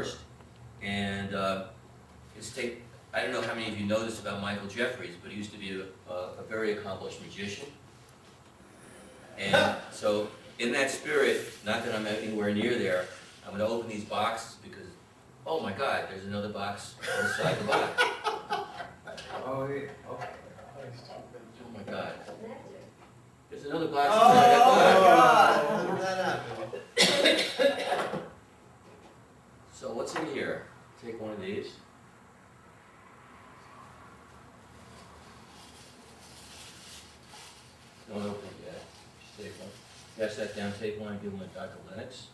first, and I don't know how many of you know this about Michael Jeffries, but he used to be a very accomplished magician. And so, in that spirit, not that I'm anywhere near there, I'm going to open these boxes because, oh my God, there's another box inside the box. Oh, yeah. Okay. Oh my God. There's another box inside that box. How did that happen? So what's in here? Take one of these. Don't open it yet. Just take one. Pass that down, take one, and give one to Dr. Lennox.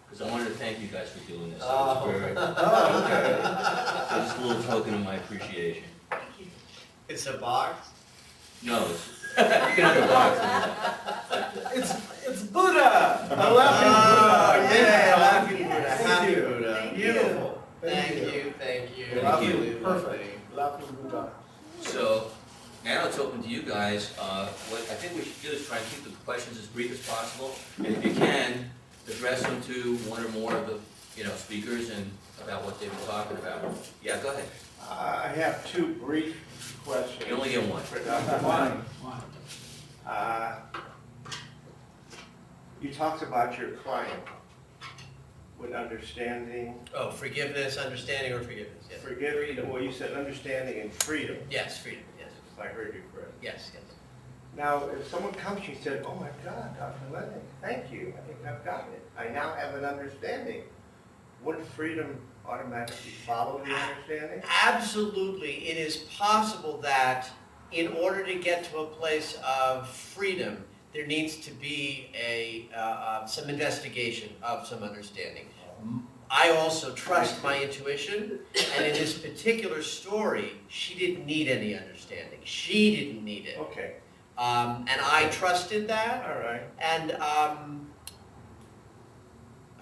Because I wanted to thank you guys for doing this. Oh. Okay. So just a little token of my appreciation. It's a box? No, it's, you can have the box. It's Buddha! A laughing Oh, Buddha! yeah, laughing Buddha. Thank Happy you. Buddha. Beautiful. Thank you, thank you. Thank you. Lovely, lovely. Perfect. Laughing Buddha. So now it's open to you guys. What I think we should do is try and keep the questions as brief as possible. And if you can, address them to one or more of the speakers and about what they've been talking about. Yeah, go ahead. I have two brief questions. You only get one. For Dr. One. You talked about your client with understanding, Oh, forgiveness, understanding, or forgiveness, yes. forgiving, well, you said understanding and freedom, Yes, freedom, yes. if I heard you correctly. Yes, yes. Now, if someone comes to you and said, oh my God, Dr. Lennon, thank you, I think I've gotten it. I now have an understanding. Wouldn't freedom automatically follow the understanding? Absolutely, it is possible that in order to get to a place of freedom, there needs to be some investigation of some understanding. I also trust my intuition, and in this particular story, she didn't need any understanding. She didn't need it. Okay, And I trusted that, all right. and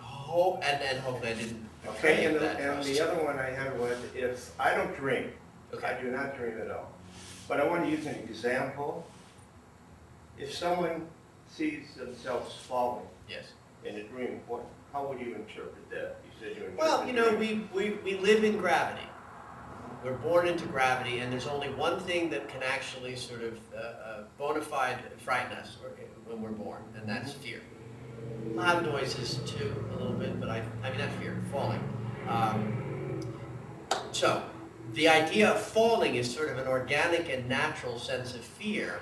hopefully I didn't Okay, and that the trust. other one I had was, if I don't dream, Okay. I do not dream at all, but I want to use an example. If someone sees themselves falling Yes. in a dream, how would you interpret that? You said you interpreted Well, dream. we live in gravity. We're born into gravity, and there's only one thing that can actually sort of bona fide frighten us when we're born, and that's fear. Loud noises too, a little bit, but I mean not fear, falling. So the idea of falling is sort of an organic and natural sense of fear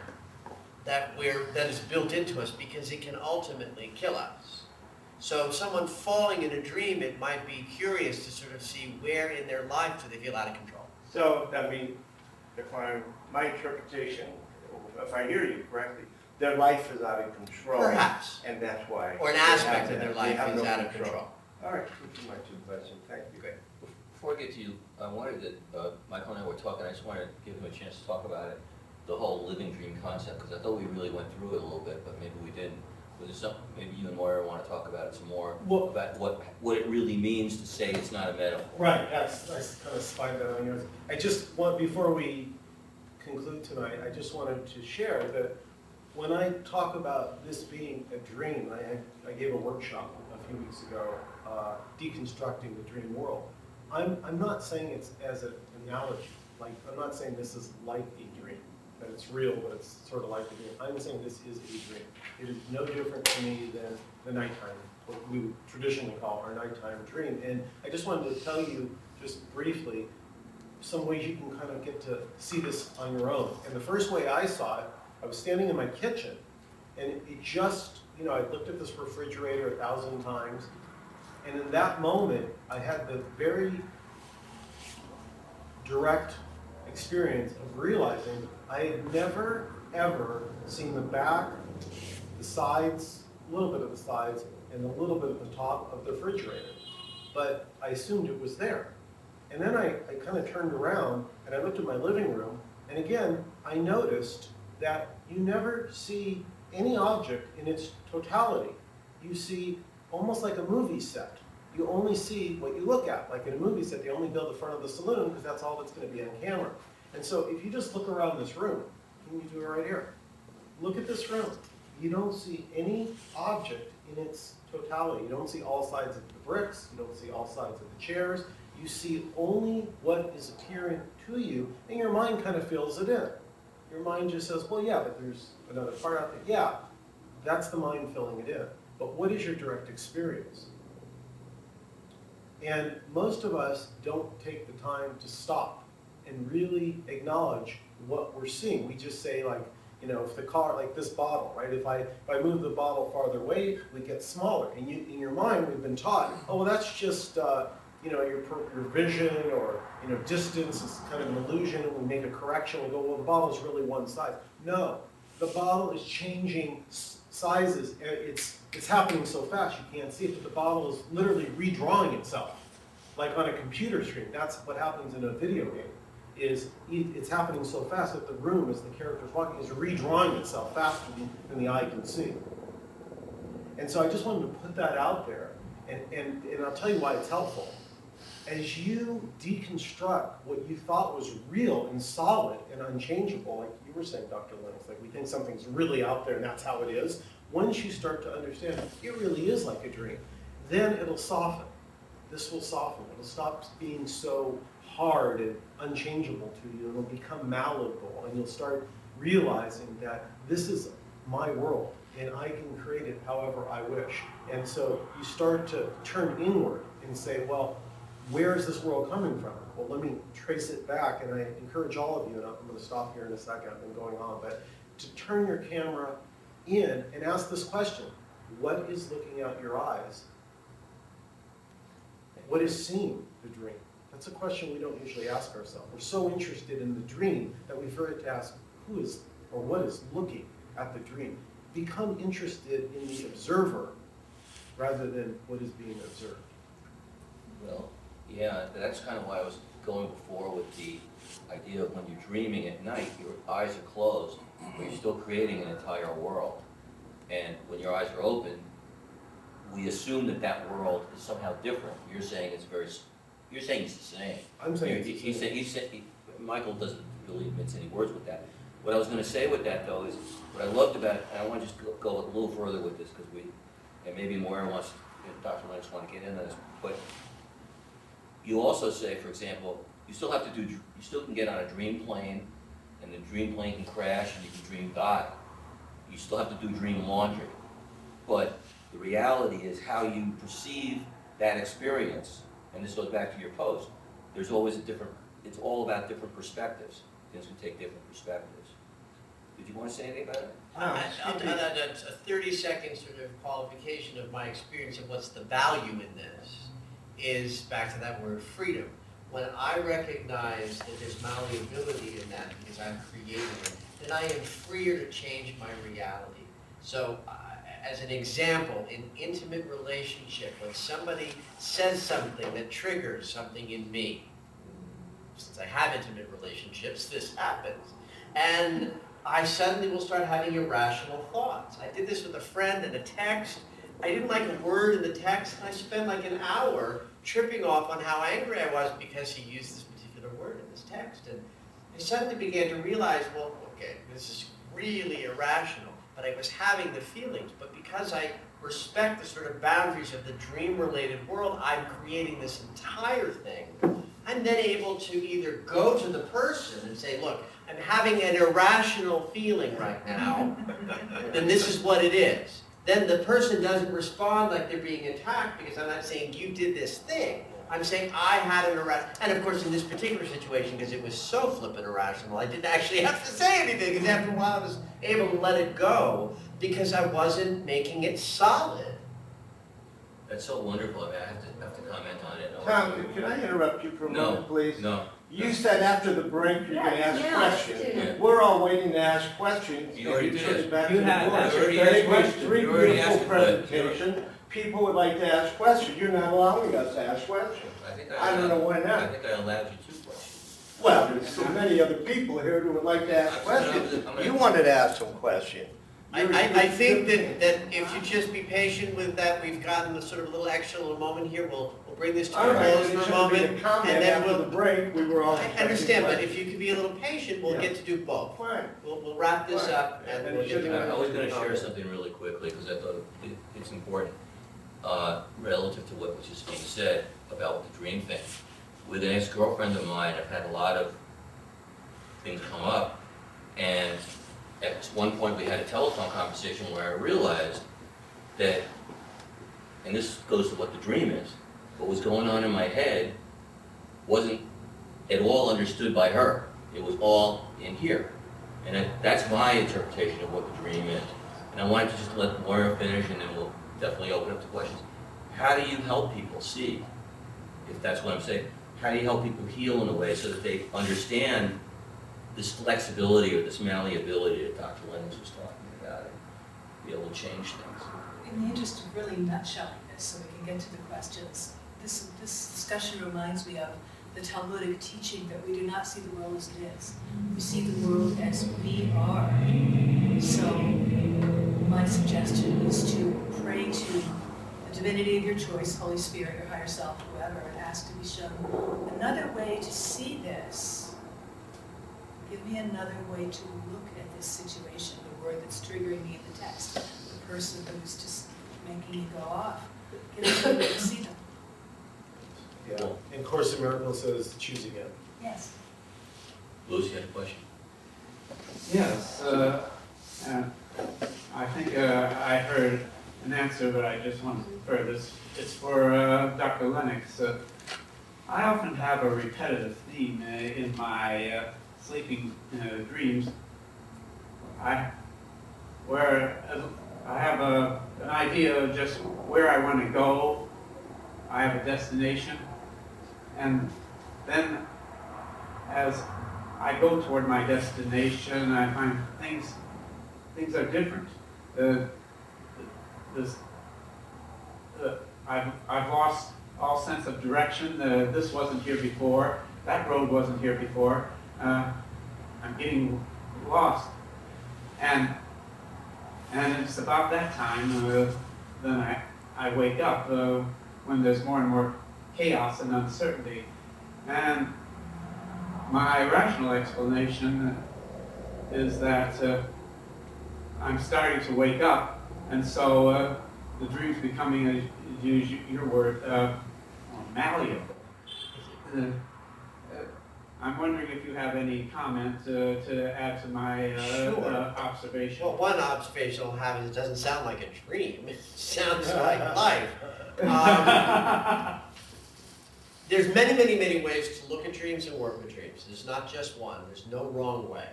that is built into us because it can ultimately kill us. So someone falling in a dream, it might be curious to sort of see where in their life do they feel out of control. So, I mean, my interpretation, if I hear you correctly, their life is out of control. Perhaps. And that's why. Or an they have aspect of that. their They life have is no out of control. All right, those are my two questions. Thank you. Great. Before I get to you, I wanted that Michael and I were talking. I just wanted to give him a chance to talk about it, the whole living dream concept, because I thought we really went through it a little bit, but maybe we didn't. Was there something maybe you and Moira want to talk about it some more, Well- about what it really means to say it's not a metaphor? Right, that's, I kind of spied that on yours. I just want, before we conclude tonight, I just wanted to share that when I talk about this being a dream, I gave a workshop a few weeks ago, deconstructing the dream world. I'm not saying it's as an analogy, like I'm not saying this is like a dream, that it's real, but it's sort of like a dream. I'm saying this is a dream. It is no different to me than the nighttime, what we would traditionally call our nighttime dream. And I just wanted to tell you, just briefly, some ways you can kind of get to see this on your own. And the first way I saw it, I was standing in my kitchen, and it just, I looked at this refrigerator 1,000 times, and in that moment, I had the very direct experience of realizing I had never, ever seen the back, the sides, a little bit of the sides, and a little bit of the top of the refrigerator. But I assumed it was there. And then I kind of turned around, and I looked at my living room, and again, I noticed that you never see any object in its totality. You see almost like a movie set. You only see what you look at. Like in a movie set, they only build the front of the saloon because that's all that's going to be on camera. And so if you just look around this room, can you do it right here? Look at this room. You don't see any object in its totality. You don't see all sides of the bricks, you don't see all sides of the chairs, you see only what is appearing to you, and your mind kind of fills it in. Your mind just says, well, yeah, but there's another part out there. Yeah, that's the mind filling it in. But what is your direct experience? And most of us don't take the time to stop and really acknowledge what we're seeing. We just say, like, you know, if the car, like this bottle, right? If I move the bottle farther away, we get smaller. And in your mind, we've been taught, oh, well, that's just, you know, your vision, or, you know, distance is kind of an illusion, and we make a correction. We go, well, the bottle is really one size. No, the bottle is changing sizes. It's happening so fast you can't see it, but the bottle is literally redrawing itself, like on a computer screen. That's what happens in a video game. It's happening so fast that the room, as the character's walking, is redrawing itself faster than the eye can see. And so I just wanted to put that out there, and I'll tell you why it's helpful. As you deconstruct what you thought was real and solid and unchangeable, like you were saying, Dr. Lennox, like we think something's really out there and that's how it is. Once you start to understand it really is like a dream, then it'll soften. This will soften. It'll stop being so hard and unchangeable to you. It'll become malleable, and you'll start realizing that this is my world, and I can create it however I wish. And so you start to turn inward and say, well, where is this world coming from? Well, let me trace it back, and I encourage all of you, and I'm going to stop here in a second, I've been going on, but to turn your camera in and ask this question: what is looking out your eyes? What is seeing the dream? That's a question we don't usually ask ourselves. We're so interested in the dream that we forget to ask who is or what is looking at the dream. Become interested in the observer rather than what is being observed. Well, yeah, that's kind of why I was going before with the idea of when you're dreaming at night, your eyes are closed, but you're still creating an entire world. And when your eyes are open, we assume that that world is somehow different. You're saying it's you're saying it's the same. I'm saying it's the same. Michael doesn't really mince any words with that. What I was going to say with that, though, is what I loved about it, and I want to just go a little further with this, because and maybe Moira wants, Dr. Lennox want to get into this, but you also say, for example, you still can get on a dream plane, and the dream plane can crash, and you can dream die. You still have to do dream laundry. But the reality is how you perceive that experience, and this goes back to your post, there's always it's all about different perspectives. Things can take different perspectives. Did you want to say anything about it? That's a 30-second sort of qualification of my experience of what's the value in this is back to that word freedom. When I recognize that there's malleability in that because I'm creating it, then I am freer to change my reality. So as an example, in intimate relationship, when somebody says something that triggers something in me, since I have intimate relationships, this happens. And I suddenly will start having irrational thoughts. I did this with a friend in a text. I didn't like a word in the text, and I spent like an hour tripping off on how angry I was because he used this particular word in this text. And I suddenly began to realize, well, okay, this is really irrational, but I was having the feelings. But because I respect the sort of boundaries of the dream-related world, I'm creating this entire thing. I'm then able to either go to the person and say, look, I'm having an irrational feeling right now, then this is what it is. Then the person doesn't respond like they're being attacked because I'm not saying you did this thing. I'm saying I had an irrational, and of course in this particular situation, because it was so flippant irrational, I didn't actually have to say anything, because after a while I was able to let it go because I wasn't making it solid. That's so wonderful. I mean, I have to comment on it. Tom, can I interrupt you for a moment, please? No. You said after the break you're going to ask questions. Yeah. We're all waiting to ask questions. You already If did. took it back You to the have. board. You already Very asked much, questions. three You already beautiful asked it, but- presentation. People would like to ask questions. You're not allowing us to ask questions. I don't know why I not. think I allowed you 2 questions. Well, there's so many other people here who would like to ask questions. I'm gonna- You wanted to ask some questions. I think that if you just be patient with that, we've gotten a sort of a little extra little moment here, we'll bring this to All a right, close it for a shouldn't be moment, a comment and then after the we'll, break, we were all. I understand, but if you could be a little patient, we'll Yeah. get to do both. Fine. We'll wrap this Right. up, And and it we'll get shouldn't to I was it. gonna share something really quickly, because I thought it's important, relative to what was just being said about the dream thing. With an ex-girlfriend of mine, I've had a lot of things come up, and at one point we had a telephone conversation where I realized that, and this goes to what the dream is, what was going on in my head wasn't at all understood by her. It was all in here. And that's my interpretation of what the dream is. And I wanted to just let Moira finish, and then we'll definitely open up to questions. How do you help people see, if that's what I'm saying, how do you help people heal in a way so that they understand this flexibility or this malleability that Dr. Lennox was talking about, and be able to change things? In the interest of really nutshelling this, so we can get to the questions, this discussion reminds me of the Talmudic teaching that we do not see the world as it is. We see the world as we are. So my suggestion is to pray to the divinity of your choice, Holy Spirit, your higher self, whoever, and ask to be shown another way to see this. Give me another way to look at this situation, the word that's triggering me in the text, the person who's just making me go off. Give me another way to see them. Yeah, and Course in Miracles says choose again. Yes. Lucy had a question. Yes, I think I heard an answer, but I just want to refer this. It's for Dr. Lennox. I often have a repetitive theme in my sleeping dreams. Where I have an idea of just where I want to go. I have a destination, and then as I go toward my destination, I find things are different. I've lost all sense of direction. This wasn't here before. That road wasn't here before. I'm getting lost, and it's about that time then I wake up when there's more and more chaos and uncertainty, and my rational explanation is that I'm starting to wake up, and so the dream's becoming, as you use your word, malleable. I'm wondering if you have any comment to add to my Sure. observation. Well, one observation I'll have is it doesn't sound like a dream, it sounds like life. There's many, many, many ways to look at dreams and work with dreams. There's not just one, there's no wrong way.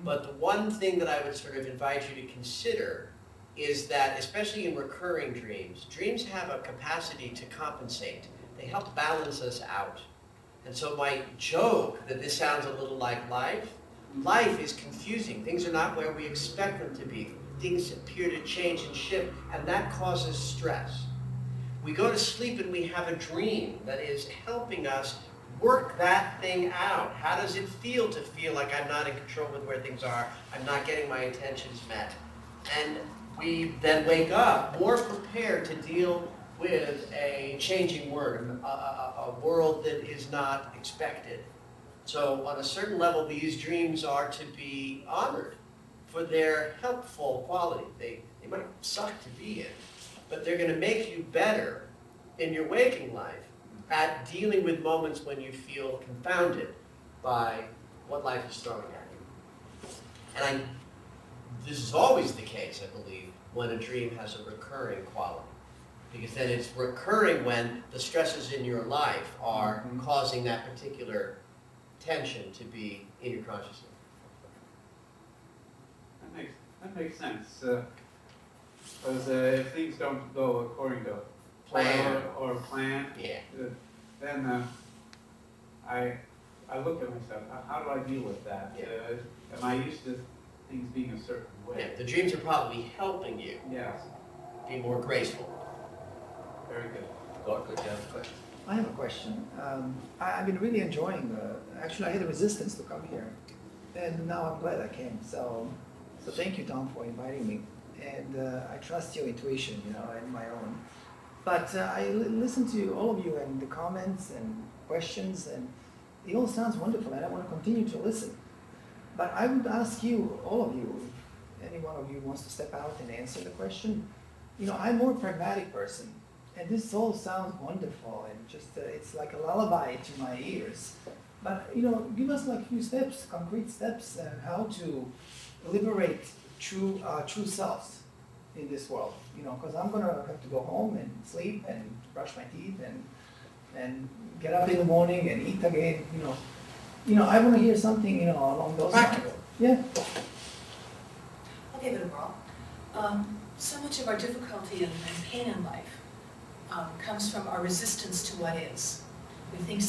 But the one thing that I would sort of invite you to consider is that, especially in recurring dreams, dreams have a capacity to compensate. They help balance us out. And so my joke that this sounds a little like life is confusing. Things are not where we expect them to be. Things appear to change and shift, and that causes stress. We go to sleep and we have a dream that is helping us work that thing out. How does it feel to feel like I'm not in control with where things are, I'm not getting my intentions met? And we then wake up more prepared to deal with a changing world, a world that is not expected. So on a certain level, these dreams are to be honored for their helpful quality. They might suck to be in, but they're going to make you better in your waking life at dealing with moments when you feel confounded by what life is throwing at you. And this is always the case, I believe, when a dream has a recurring quality. Because then it's recurring when the stresses in your life are causing that particular tension to be in your consciousness. That makes sense. Because if things don't go according to Plan. or plan, Yeah. then I look at myself. How do I deal with that? Yeah. Am I used to things being a certain way? Yeah. The dreams are probably helping you Yes. be more graceful. Very good. Clark, could you have a question? I have a question. I've been really enjoying actually I had a resistance to come here. And now I'm glad I came. So thank you, Tom, for inviting me. and I trust your intuition, and my own. But I listen to all of you and the comments and questions, and it all sounds wonderful, and I want to continue to listen. But I would ask you, all of you, if any one of you wants to step out and answer the question. I'm a more pragmatic person, and this all sounds wonderful, and just it's like a lullaby to my ears. But give us like a few steps, concrete steps, how to liberate true selves in this world. Because I'm gonna have to go home and sleep and brush my teeth and get up in the morning and eat again. I want to hear something along those lines. Practical. Yeah. I'll give it a whirl. So much of our difficulty and pain in life comes from our resistance to what is. We think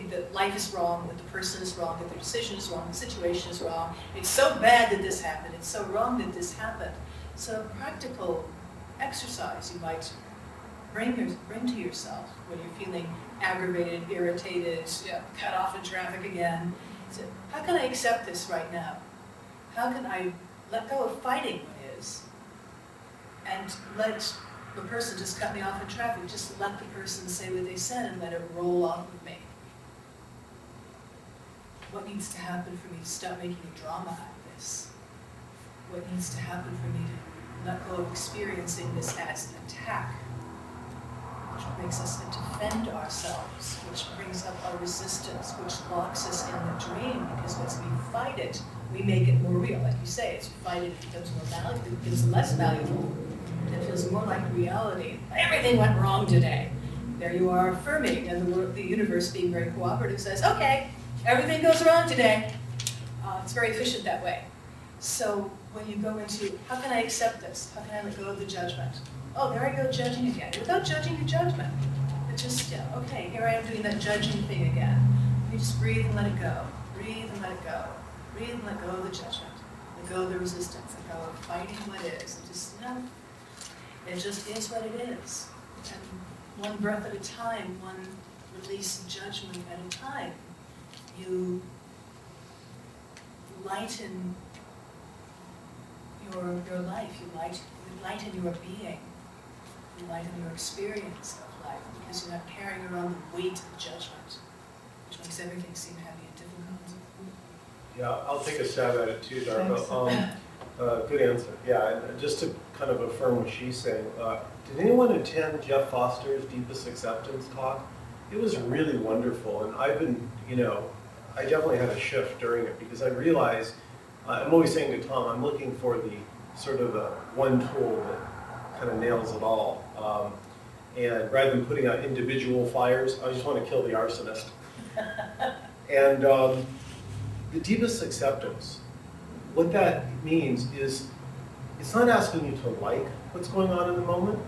that life is wrong, that the person is wrong, that the decision is wrong, the situation is wrong. It's so bad that this happened. It's so wrong that this happened. So a practical exercise you might bring to yourself when you're feeling aggravated, irritated, cut off in traffic again. So how can I accept this right now? How can I let go of fighting what is and let the person just cut me off in traffic, just let the person say what they said and let it roll off of me? What needs to happen for me to stop making a drama out of this? What needs to happen for me to let go of experiencing this as an attack, which makes us defend ourselves, which brings up our resistance, which locks us in the dream, because as we fight it, we make it more real. Like you say, as you fight it, it becomes more valuable, it becomes less valuable. It feels more like reality. Everything went wrong today. There you are affirming, and the universe being very cooperative says, okay, everything goes wrong today. It's very efficient that way. So when you go into, how can I accept this? How can I let go of the judgment? Oh, there I go judging again. Without judging the judgment. But just, okay, here I am doing that judging thing again. You just breathe and let it go. Breathe and let it go. Breathe and let go of the judgment. Let go of the resistance. Let go of fighting what is. And just, it just is what it is. And one breath at a time, one release of judgment at a time, you lighten your life, you lighten your being, you lighten your experience of life, because you're not carrying around the weight of judgment, which makes everything seem heavy and difficult. Yeah, I'll take a stab at it too, Darva. Thanks. Good answer. Yeah, and just to kind of affirm what she's saying, did anyone attend Jeff Foster's Deepest Acceptance talk? It was really wonderful, and I've been, I definitely had a shift during it, because I realized, I'm always saying to Tom, I'm looking for the sort of one tool that kind of nails it all. And rather than putting out individual fires, I just want to kill the arsonist. And the deepest acceptance, what that means is, it's not asking you to like what's going on in the moment.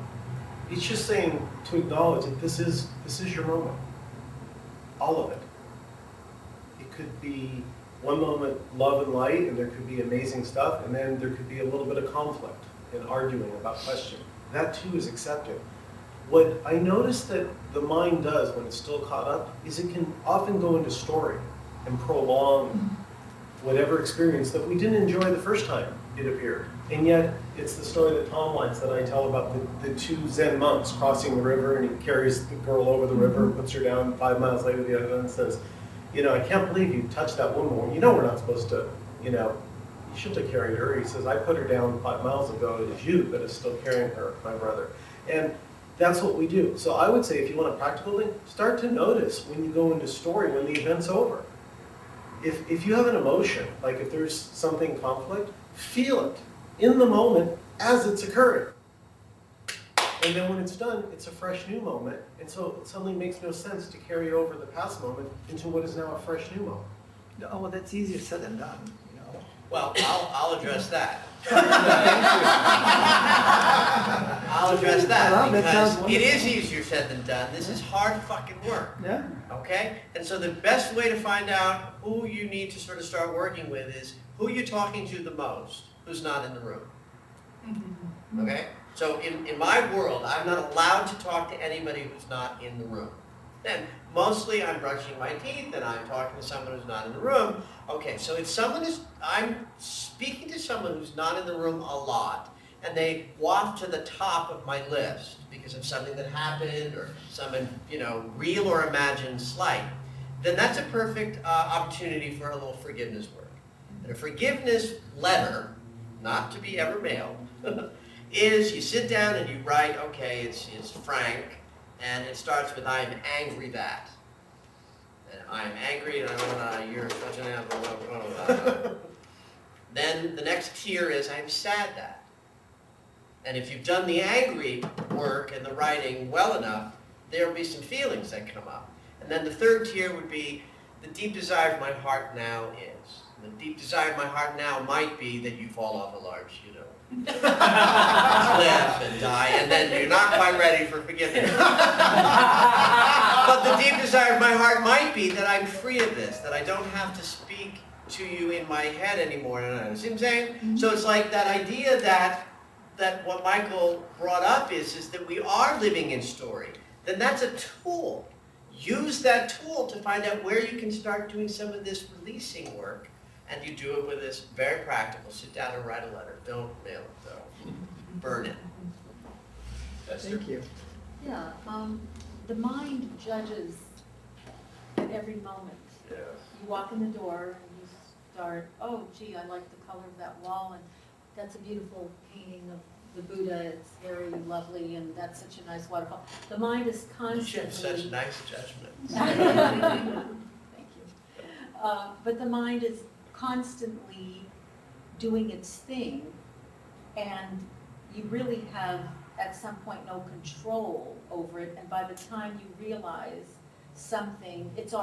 It's just saying to acknowledge that this is your moment. All of it. It could be one moment love and light, and there could be amazing stuff, and then there could be a little bit of conflict and arguing about question. That too is accepted. What I noticed that the mind does when it's still caught up is it can often go into story and prolong whatever experience that we didn't enjoy the first time it appeared. And yet, it's the story that Tom likes that I tell about the two Zen monks crossing the river, and he carries the girl over the river, puts her down, 5 miles later the other one says, I can't believe you touched that woman. We're not supposed to, you shouldn't have carried her. He says, I put her down 5 miles ago. It is you that is still carrying her, my brother. And that's what we do. So I would say, if you want a practical thing, start to notice when you go into story, when the event's over. If you have an emotion, like if there's something conflict, feel it in the moment as it's occurring. And then when it's done, it's a fresh new moment. And so it suddenly makes no sense to carry over the past moment into what is now a fresh new moment. Oh, well, that's easier said than done, Well, I'll address that. I'll address that, Well, that sounds because it wonderful. is easier said than done. This is hard fucking work, Yeah. okay? And so the best way to find out who you need to sort of start working with is who you're talking to the most, who's not in the room, okay? So in my world, I'm not allowed to talk to anybody who's not in the room. And mostly I'm brushing my teeth and I'm talking to someone who's not in the room. Okay, so if I'm speaking to someone who's not in the room a lot, and they waft to the top of my list because of something that happened or some, real or imagined slight, then that's a perfect opportunity for a little forgiveness work. And a forgiveness letter, not to be ever mailed, is you sit down and you write, okay, it's Frank, and it starts with, I'm angry that. And I'm angry and you're such an asshole. Then the next tier is, I'm sad that. And if you've done the angry work and the writing well enough, there'll be some feelings that come up. And then the third tier would be, the deep desire of my heart now is. And the deep desire of my heart now might be that you fall off a large, cliff and die, and then you're not quite ready for forgiveness. But the deep desire of my heart might be that I'm free of this, that I don't have to speak to you in my head anymore. See what I'm saying? Mm-hmm. So it's like that idea that what Michael brought up is that we are living in story. Then that's a tool. Use that tool to find out where you can start doing some of this releasing work. And you do it with this very practical, sit down and write a letter. Don't mail it though. Burn it. Thank you. Yeah, the mind judges at every moment. Yes. You walk in the door and you start, oh gee, I like the color of that wall, and that's a beautiful painting of the Buddha, it's very lovely, and that's such a nice waterfall. The mind is constantly... You have such nice judgment. Thank you. But the mind is constantly doing its thing, and you really have at some point no control over it, and by the time you realize something, it's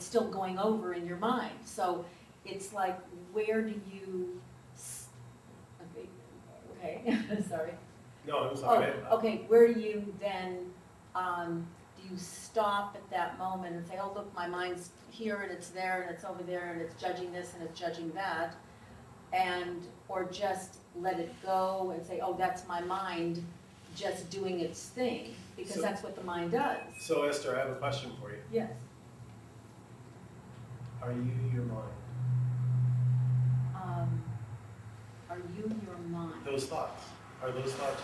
still going over in your mind. So it's like, where do you, okay, sorry. No, I'm sorry. Oh, okay, where do you then, do you stop at that moment and say, oh, look, my mind's here and it's there and it's over there and it's judging this and it's judging that, or just let it go and say, oh, that's my mind just doing its thing, because that's what the mind does. So Esther, I have a question for you. Yes. Are you your mind? Are you your mind? Those thoughts, are those thoughts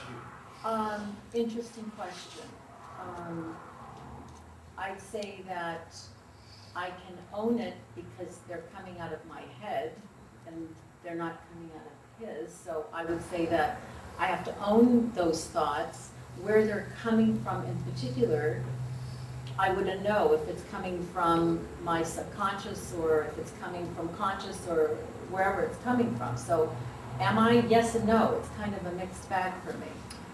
you? Interesting question. I'd say that I can own it because they're coming out of my head and they're not coming out of his. So I would say that I have to own those thoughts. Where they're coming from in particular, I wouldn't know if it's coming from my subconscious or if it's coming from conscious or wherever it's coming from. So am I? Yes and no. It's kind of a mixed bag for me.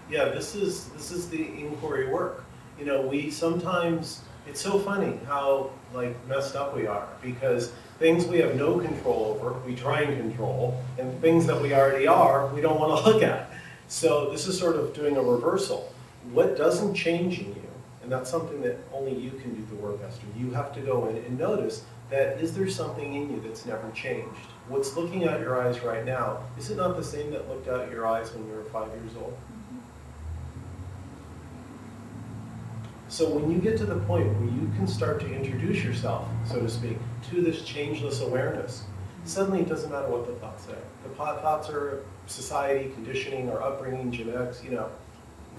Yeah, this is the inquiry work. You know, we sometimes, it's so funny how messed up we are, because things we have no control over, we try and control, and things that we already are, we don't want to look at. So this is sort of doing a reversal. What doesn't change in you, and that's something that only you can do the work, Esther. You have to go in and notice that, is there something in you that's never changed? What's looking out your eyes right now, is it not the same that looked out your eyes when you were 5 years old? So when you get to the point where you can start to introduce yourself, so to speak, to this changeless awareness, suddenly it doesn't matter what the thoughts say. The thoughts are society, conditioning, our upbringing, genetics,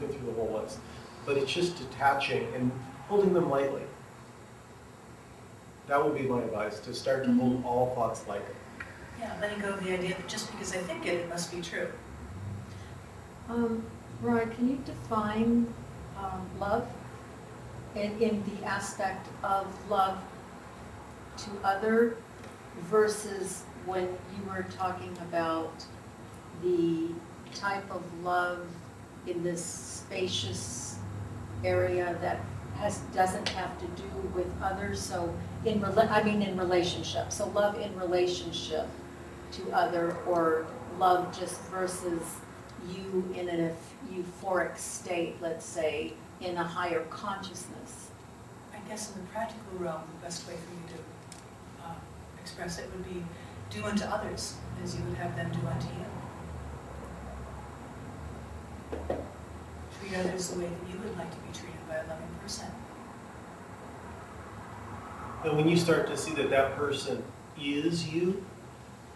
go through the whole list. But it's just detaching and holding them lightly. That would be my advice, to start to hold all thoughts lightly. Yeah, letting go of the idea that just because I think it, it must be true. Roy, can you define love in the aspect of love to other versus when you were talking about the type of love in this spacious area that doesn't have to do with others, so in relationship, so love in relationship to other, or love just versus you in an euphoric state, let's say, in a higher consciousness. I guess in the practical realm, the best way for you to express it would be do unto others as you would have them do unto you. Treat others the way that you would like to be treated by a loving person. And when you start to see that that person is you,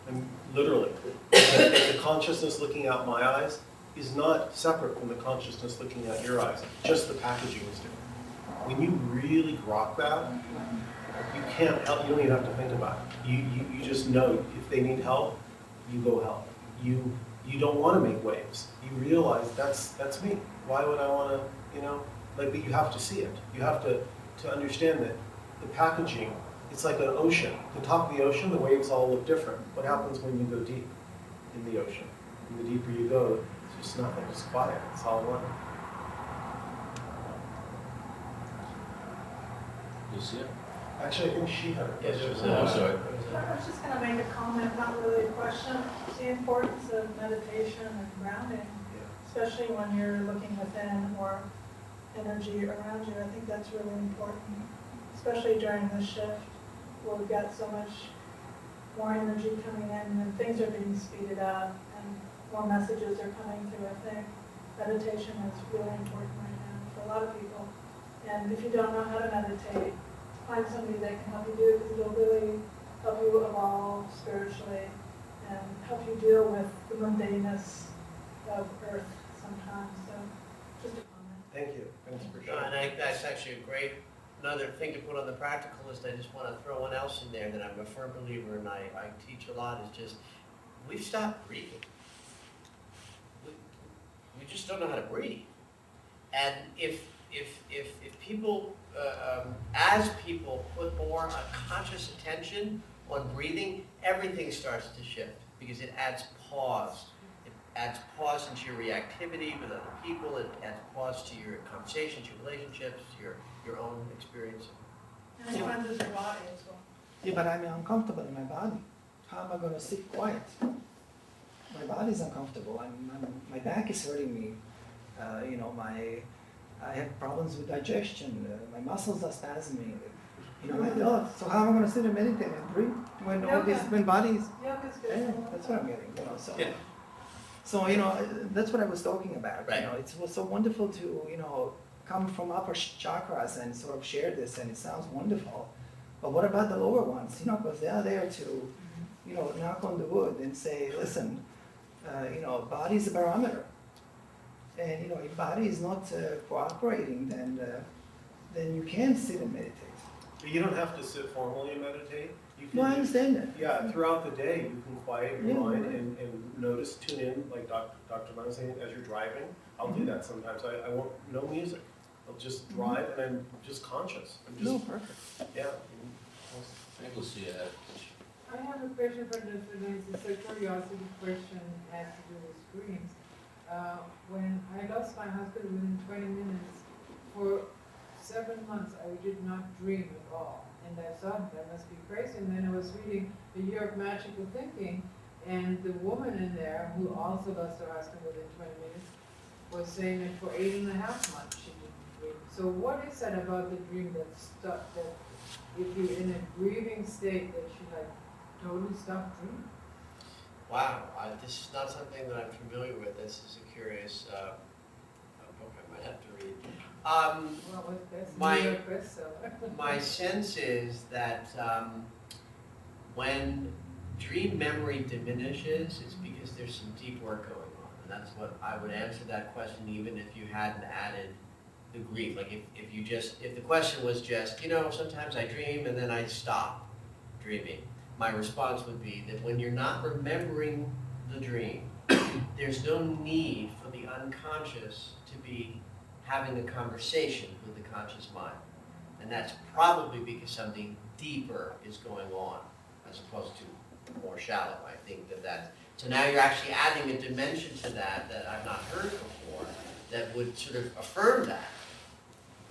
And literally, the consciousness looking out my eyes is not separate from the consciousness looking out your eyes. Just the packaging is different. When you really grok that, you can't help, you don't even have to think about it. You just know if they need help, you go help. You don't want to make waves. You realize that's me. Why would I want to, but you have to see it. You have to understand that the packaging, it's like an ocean. The top of the ocean, the waves all look different. What happens when you go deep in the ocean? And the deeper you go, it's just nothing, it's quiet, it's all one. You see it? Actually, I think she had a Yes, question. she said, I'm sorry. I was just gonna make a comment, not really a question, the importance of meditation and grounding, especially when you're looking within or energy around you. I think that's really important, especially during this shift where we've got so much more energy coming in and things are being speeded up and more messages are coming through. I think meditation is really important right now for a lot of people. And if you don't know how to meditate, find somebody that can help you do it because it'll really help you evolve spiritually and help you deal with the mundaneness of Earth sometimes. So, just a comment. Thank you. Thanks for No, sharing. and I think that's actually a great, another thing to put on the practical list. I just want to throw one else in there that I'm a firm believer in, I teach a lot, is just, we've stopped breathing. We just don't know how to breathe. And if people, as people put more conscious attention on breathing, everything starts to shift because it adds pause. It adds pause into your reactivity with other people. It adds pause to your conversations, your relationships, your own experience. And it cleanses your body as well. Yeah, but I'm uncomfortable in my body. How am I going to sit quiet? My body's uncomfortable. My back is hurting me. I have problems with digestion. My muscles are spasming. My thoughts. So how am I going to sit and meditate and breathe when all this, when bodies? Yoga's good. Yeah, that's what I'm getting. So. Yeah. So that's what I was talking about. Right. It was so wonderful to come from upper chakras and sort of share this, and it sounds wonderful. But what about the lower ones? Because they are there to, knock on the wood and say, listen, body is a barometer. And if body is not cooperating, then you can't sit and meditate. But you don't have to sit formally and meditate. You can No, I understand that. Yeah, throughout the day, you can quiet your Yeah, mind right. and notice, tune in, like Dr. Mann was saying, as you're driving. I'll do that sometimes. I won't, no music. I'll just drive and I'm just conscious. I'm just, No, perfect. yeah. I think we'll see it. I have a question for the students. It's a curiosity question, has to do with screens. When I lost my husband within 20 minutes, for 7 months I did not dream at all. And I thought that must be crazy. And then I was reading The Year of Magical Thinking, and the woman in there, who also lost her husband within 20 minutes, was saying that for 8.5 months she didn't dream. So what is that about the dream that if you're in a grieving state, that you totally stop dreaming? Wow, this is not something that I'm familiar with. This is a curious book I might have to read. Well, that's my- New York bestseller. My sense is that when dream memory diminishes, it's because there's some deep work going on. And that's what I would answer that question even if you hadn't added the grief. Like if the question was just, sometimes I dream and then I stop dreaming. My response would be that when you're not remembering the dream, there's no need for the unconscious to be having a conversation with the conscious mind. And that's probably because something deeper is going on as opposed to more shallow. I think that so now you're actually adding a dimension to that I've not heard before that would sort of affirm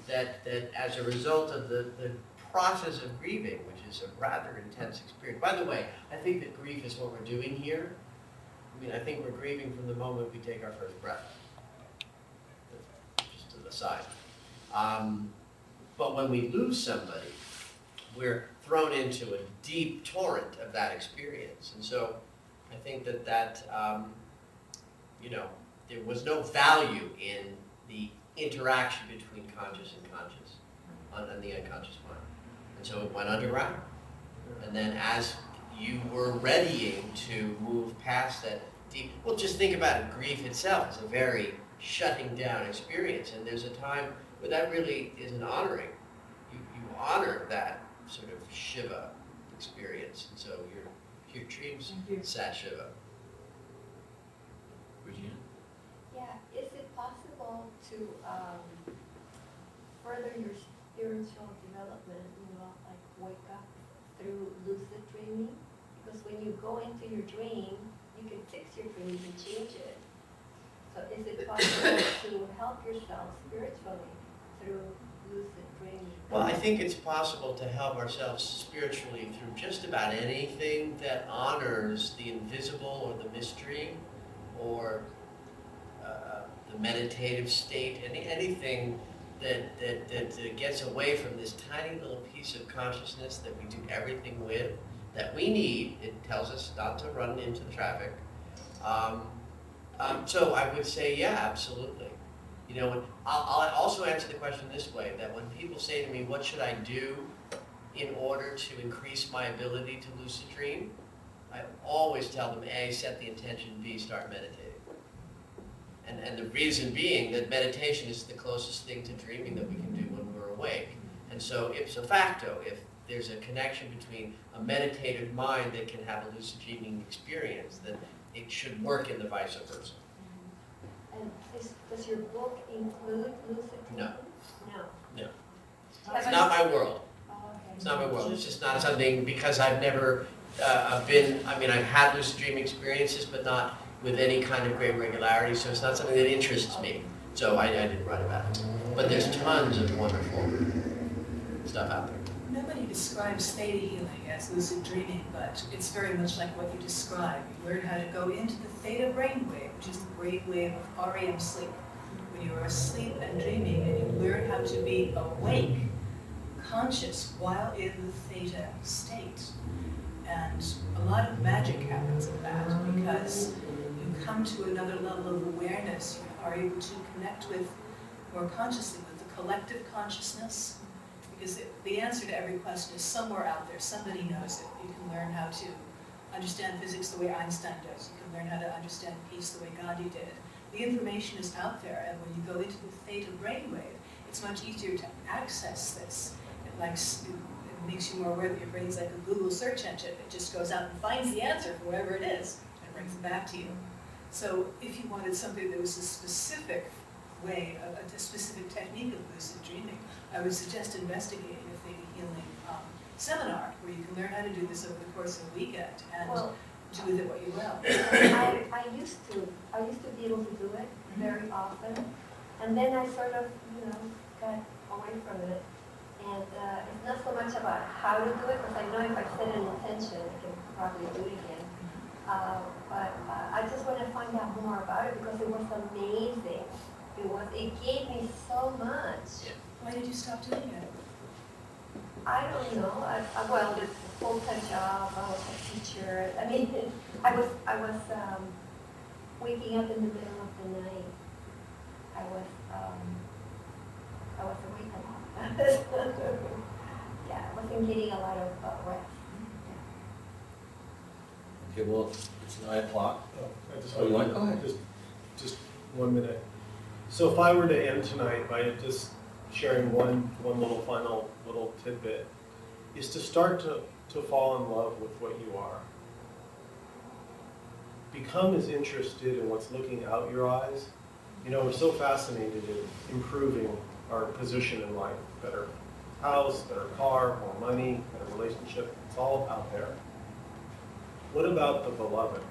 that as a result of the process of grieving, which is a rather intense experience. By the way, I think that grief is what we're doing here. I think we're grieving from the moment we take our first breath. Just to the side. But when we lose somebody, we're thrown into a deep torrent of that experience. And so I think that there was no value in the interaction between conscious and conscious and the unconscious mind. And so it went underground. And then as you were readying to move past that deep, well, just think about it, grief itself is a very shutting down experience, and there's a time where that really is an honoring. You honor that sort of Shiva experience, and so your dreams sat Shiva. Regina? Yeah, is it possible to further your spiritual development, like wake up through lucid dreaming? Because when you go into your dream, you can fix your dreams and change it. So is it possible to help yourself spiritually through lucid dreaming? Well, I think it's possible to help ourselves spiritually through just about anything that honors the invisible or the mystery or the meditative state, anything that gets away from this tiny little piece of consciousness that we do everything with, that we need. It tells us not to run into the traffic. So I would say, yeah, absolutely. You know, I'll also answer the question this way, that when people say to me, what should I do in order to increase my ability to lucid dream? I always tell them, A, set the intention, B, start meditating. And the reason being that meditation is the closest thing to dreaming that we can do when we're awake. And so ipso facto, if there's a connection between a meditative mind that can have a lucid dreaming experience, then it should work in the vice versa. And does your book include lucid dreaming? No. No. No. It's not my world. Oh, okay. It's not my world. It's just not something, because I've never I've had lucid dream experiences, but not with any kind of great regularity, so it's not something that interests me. So I didn't write about it. But there's tons of wonderful stuff out there. Nobody describes theta healing as lucid dreaming, but it's very much like what you described. You learn how to go into the theta brainwave, which is the brainwave of REM sleep. When you're asleep and dreaming, and you learn how to be awake, conscious, while in the theta state. And a lot of magic happens in that, because you come to another level of awareness. You are able to connect with, more consciously, with the collective consciousness. Because the answer to every question is somewhere out there. Somebody knows it. You can learn how to understand physics the way Einstein does. You can learn how to understand peace the way Gandhi did. The information is out there, and when you go into the theta brainwave, it's much easier to access this. It makes you more aware that your brain's like a Google search engine. It just goes out and finds the answer for wherever it is and brings it back to you. So if you wanted something that was a specific way, a specific technique of lucid dreaming, I would suggest investigating a theta healing seminar where you can learn how to do this over the course of a weekend and do with it what you will. I used to be able to do it very often, and then I sort of, got away from it. And it's not so much about how to do it, because I know if I set an intention, I can probably do it again. But I just want to find out more about it, because it was amazing. It gave me so much. Why did you stop doing it? I don't know. Well, it's a full-time job. I was a teacher. I mean, I was waking up in the middle of the night. I was awake a lot. Yeah, I wasn't getting a lot of rest. Okay, well, it's 9 o'clock. Oh, you want? Go ahead. Just 1 minute. So if I were to end tonight by just sharing one little final little tidbit, is to start to fall in love with what you are. Become as interested in what's looking out your eyes. We're so fascinated in improving our position in life. Better house, better car, more money, better relationship. It's all out there. What about the beloved?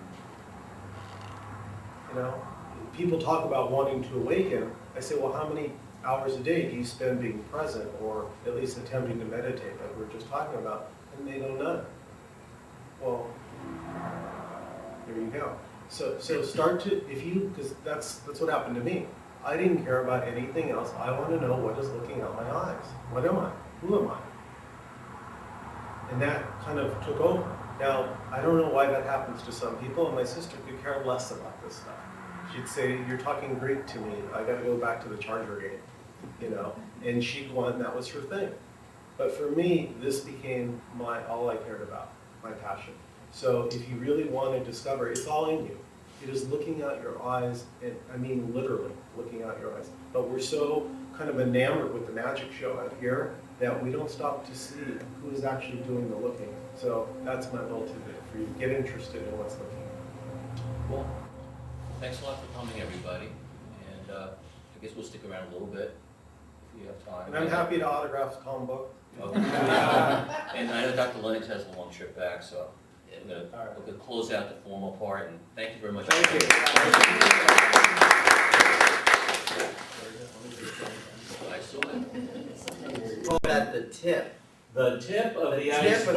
People talk about wanting to awaken. I say, well, how many hours a day do you spend being present, or at least attempting to meditate, like we were just talking about? And they know none. Well, there you go. So start to, because that's what happened to me. I didn't care about anything else. I want to know what is looking out my eyes. What am I? Who am I? And that kind of took over. Now, I don't know why that happens to some people, and my sister could care less about this stuff. She'd say, you're talking Greek to me, I gotta go back to the Charger game, and she'd want, that was her thing. But for me, this became all I cared about, my passion. So if you really want to discover, it's all in you. It is looking out your eyes, and I mean literally looking out your eyes. But we're so kind of enamored with the magic show out here that we don't stop to see who is actually doing the looking. So that's my little tidbit for you. Get interested in what's looking. Cool. Thanks a lot for coming, everybody. And I guess we'll stick around a little bit if you have time. And I'm happy to autograph Tom's book. Okay. And I know Dr. Lennox has a long trip back, so we're gonna close out the formal part, and thank you very much. Thank you. I saw it. Call that the tip. The tip of the Tip of the iceberg.